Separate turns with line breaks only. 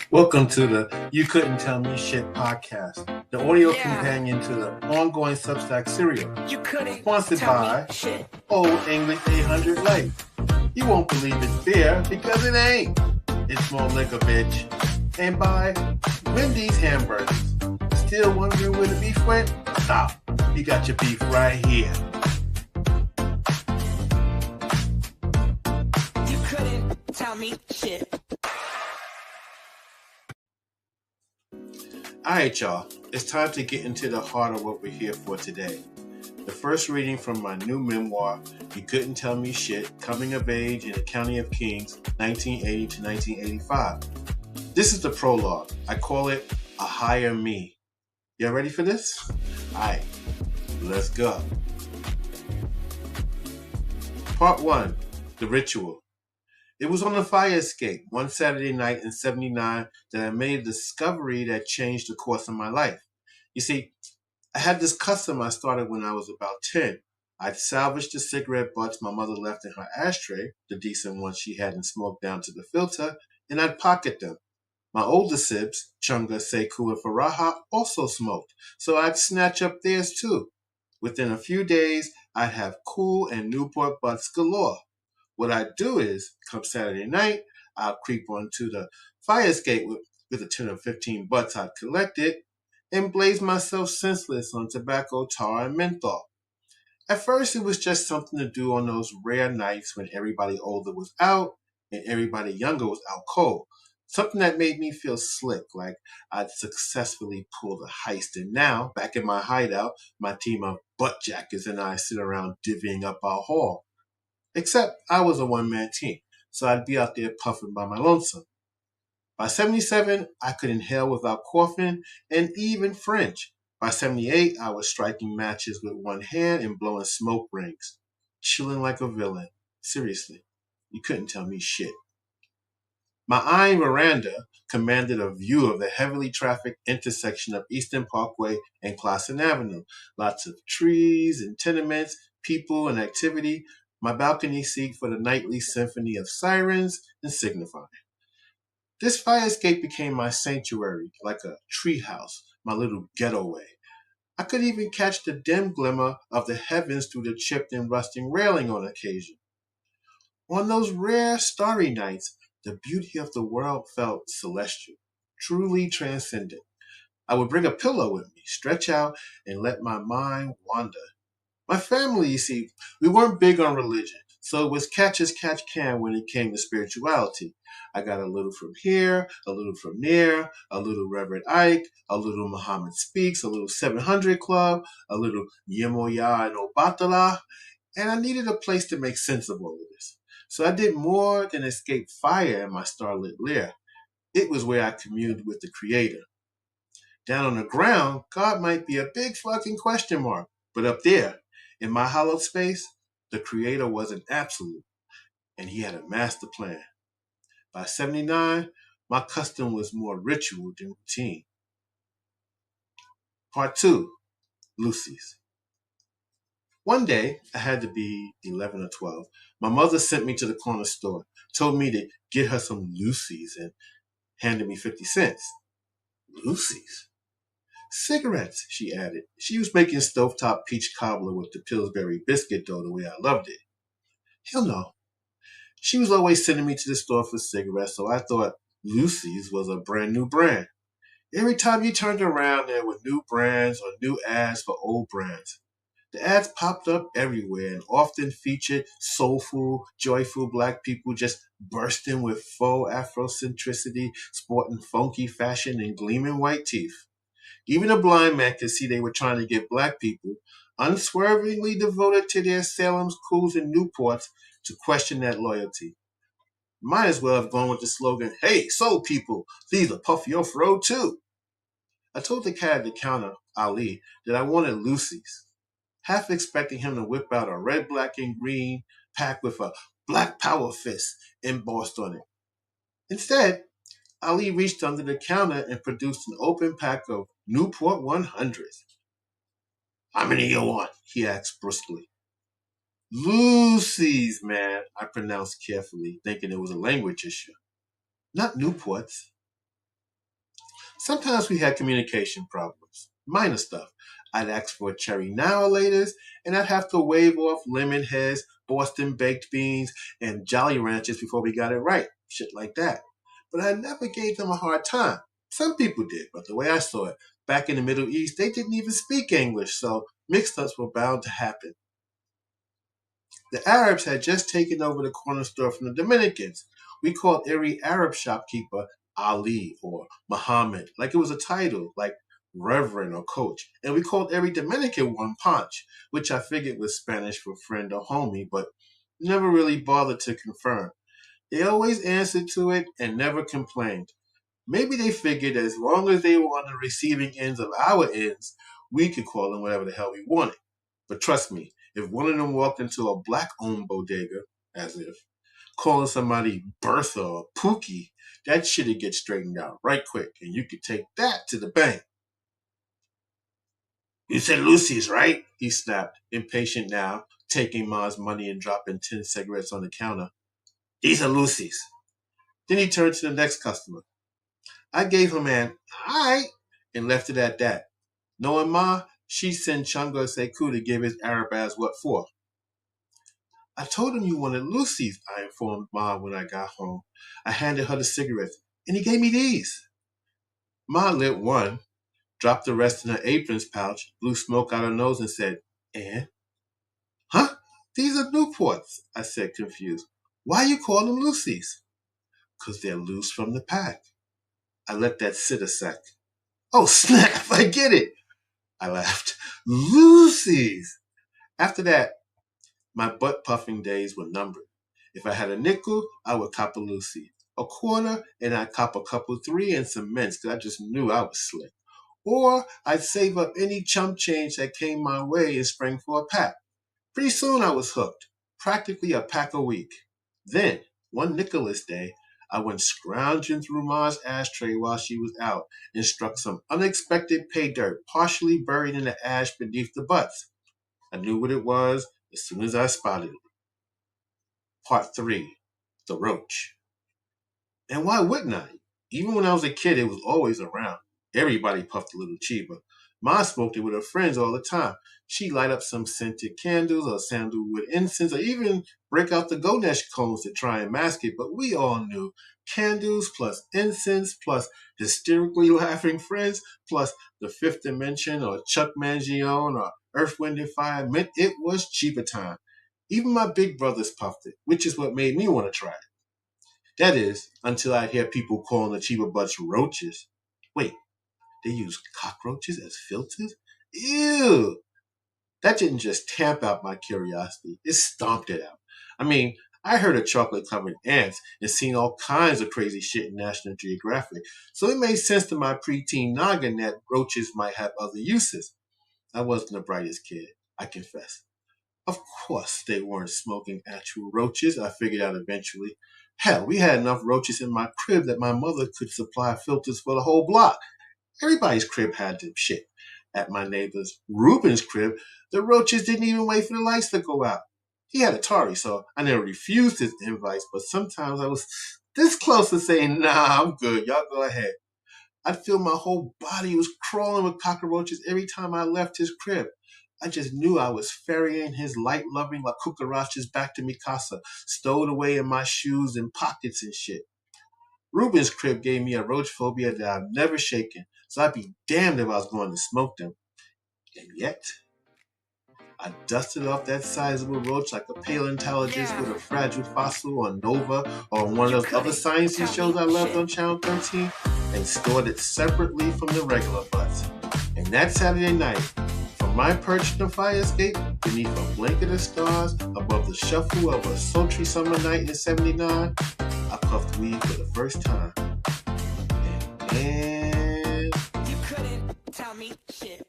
Welcome to the You Couldn't Tell Me Shit podcast, the audio companion to the ongoing Substack serial. Sponsored by Old English 800 Life. You won't believe it's beer because it ain't. It's more liquor, bitch. And by Wendy's Hamburgers. Still wondering where the beef went? Stop. You got your beef right here.
You couldn't tell me shit.
Alright, y'all. It's time to get into the heart of what we're here for today. The first reading from my new memoir, You Couldn't Tell Me Shit, Coming of Age in the County of Kings, 1980 to 1985. This is the prologue. I call it A Higher Me. Y'all ready for this? Alright, let's go. Part 1, The Ritual. It was on the fire escape one Saturday night in 79 that I made a discovery that changed the course of my life. You see, I had this custom I started when I was about 10. I'd salvage the cigarette butts my mother left in her ashtray, the decent ones she hadn't smoked down to the filter, and I'd pocket them. My older sibs, Chunga, Sekou, and Faraha, also smoked, so I'd snatch up theirs too. Within a few days, I'd have cool and Newport butts galore. What I'd do is, come Saturday night, I'd creep onto the fire escape with a 10 or 15 butts I'd collected and blaze myself senseless on tobacco, tar, and menthol. At first, it was just something to do on those rare nights when everybody older was out and everybody younger was out cold. Something that made me feel slick, like I'd successfully pulled a heist. And now, back in my hideout, my team of buttjackers and I sit around divvying up our haul. Except I was a one-man team, so I'd be out there puffing by my lonesome. By 77, I could inhale without coughing and even French. By 78, I was striking matches with one hand and blowing smoke rings. Chilling like a villain. Seriously, you couldn't tell me shit. My iron veranda commanded a view of the heavily trafficked intersection of Eastern Parkway and Classen Avenue. Lots of trees and tenements, people and activity. My balcony seat for the nightly symphony of sirens and signifying. This fire escape became my sanctuary, like a treehouse, my little getaway. I could even catch the dim glimmer of the heavens through the chipped and rusting railing on occasion. On those rare starry nights, the beauty of the world felt celestial, truly transcendent. I would bring a pillow with me, stretch out, and let my mind wander. My family, you see, we weren't big on religion, so it was catch as catch can when it came to spirituality. I got a little from here, a little from there, a little Reverend Ike, a little Muhammad Speaks, a little 700 Club, a little Yemoya and Obatala, and I needed a place to make sense of all of this. So I did more than escape fire in my starlit lair. It was where I communed with the Creator. Down on the ground, God might be a big fucking question mark, but up there, in my hallowed space, the Creator was an absolute, and he had a master plan. By 79, my custom was more ritual than routine. Part 2, Lucy's. One day, I had to be 11 or 12. My mother sent me to the corner store, told me to get her some Lucy's, and handed me 50 cents. Lucy's? Cigarettes, she added. She was making stovetop peach cobbler with the Pillsbury biscuit dough the way I loved it. Hell no. She was always sending me to the store for cigarettes, so I thought Lucy's was a brand new brand. Every time you turned around, there were new brands or new ads for old brands. The ads popped up everywhere and often featured soulful, joyful black people just bursting with faux Afrocentricity, sporting funky fashion and gleaming white teeth. Even a blind man could see they were trying to get black people, unswervingly devoted to their Salem's, Cools, and Newports, to question that loyalty. Might as well have gone with the slogan, "Hey, soul people, these will puff your fro too." I told the cat at the counter, Ali, that I wanted Lucy's, half expecting him to whip out a red, black, and green pack with a Black Power fist embossed on it. Instead, Ali reached under the counter and produced an open pack of Newport 100s. "How many you want?" he asked brusquely. "Lucy's, man," I pronounced carefully, thinking it was a language issue. "Not Newports." Sometimes we had communication problems, minor stuff. I'd ask for a cherry now or later, and I'd have to wave off lemon heads, Boston baked beans, and Jolly Ranchers before we got it right. Shit like that. But I never gave them a hard time. Some people did, but the way I saw it, back in the Middle East, they didn't even speak English, so mix-ups were bound to happen. The Arabs had just taken over the corner store from the Dominicans. We called every Arab shopkeeper Ali or Muhammad, like it was a title, like Reverend or Coach. And we called every Dominican one Ponch, which I figured was Spanish for friend or homie, but never really bothered to confirm. They always answered to it and never complained. Maybe they figured as long as they were on the receiving ends of our ends, we could call them whatever the hell we wanted. But trust me, if one of them walked into a black-owned bodega, as if, calling somebody Bertha or Pookie, that shit'd get straightened out right quick, and you could take that to the bank. You said Lucy's, right? He snapped, impatient now, taking Ma's money and dropping 10 cigarettes on the counter. These are Lucy's. Then he turned to the next customer. I gave him an aight and left it at that. Knowing Ma, she sent Chunga Sekou to give his Arab ass what for. I told him you wanted Lucy's, I informed Ma when I got home. I handed her the cigarettes, and he gave me these. Ma lit one, dropped the rest in her apron's pouch, blew smoke out her nose, and said, "And?" Huh? These are Newports, I said, confused. Why you call them Lucy's? 'Cause they're loose from the pack. I let that sit a sec. Oh, snap, I get it. I laughed. Lucy's. After that, my butt-puffing days were numbered. If I had a nickel, I would cop a Lucy. A quarter, and I'd cop a couple 3 and some mints, because I just knew I was slick. Or I'd save up any chump change that came my way and sprang for a pack. Pretty soon I was hooked, practically a pack a week. Then, one Nicholas Day, I went scrounging through Ma's ashtray while she was out and struck some unexpected pay dirt partially buried in the ash beneath the butts. I knew what it was as soon as I spotted it. Part 3. The Roach. And why wouldn't I? Even when I was a kid, it was always around. Everybody puffed a little chiba. Ma smoked it with her friends all the time. She'd light up some scented candles or sandalwood incense or even break out the Ganesh cones to try and mask it. But we all knew candles plus incense plus hysterically laughing friends plus the Fifth Dimension or Chuck Mangione or Earth, Wind, and Fire meant it was chiba time. Even my big brothers puffed it, which is what made me want to try it. That is, until I'd hear people calling the chiba butts roaches. Wait, they use cockroaches as filters? Ew! That didn't just tamp out my curiosity, it stomped it out. I mean, I heard of chocolate-covered ants and seen all kinds of crazy shit in National Geographic, so it made sense to my preteen noggin that roaches might have other uses. I wasn't the brightest kid, I confess. Of course they weren't smoking actual roaches, I figured out eventually. Hell, we had enough roaches in my crib that my mother could supply filters for the whole block. Everybody's crib had them shit. At my neighbor's Ruben's crib, the roaches didn't even wait for the lights to go out. He had Atari, so I never refused his invites, but sometimes I was this close to saying, nah, I'm good, y'all go ahead. I'd feel my whole body was crawling with cockroaches every time I left his crib. I just knew I was ferrying his light-loving La Cucarachas back to Mikasa, stowed away in my shoes and pockets and shit. Ruben's crib gave me a roach phobia that I've never shaken, so I'd be damned if I was going to smoke them. And yet, I dusted off that sizable roach like a paleontologist with a fragile fossil on Nova or on one of those other sciencey shows I loved on Channel 13 and stored it separately from the regular butts. And that Saturday night, from my perch in the fire escape, beneath a blanket of stars, above the shuffle of a sultry summer night in '79, I puffed weed for the first time. And
You couldn't tell me shit.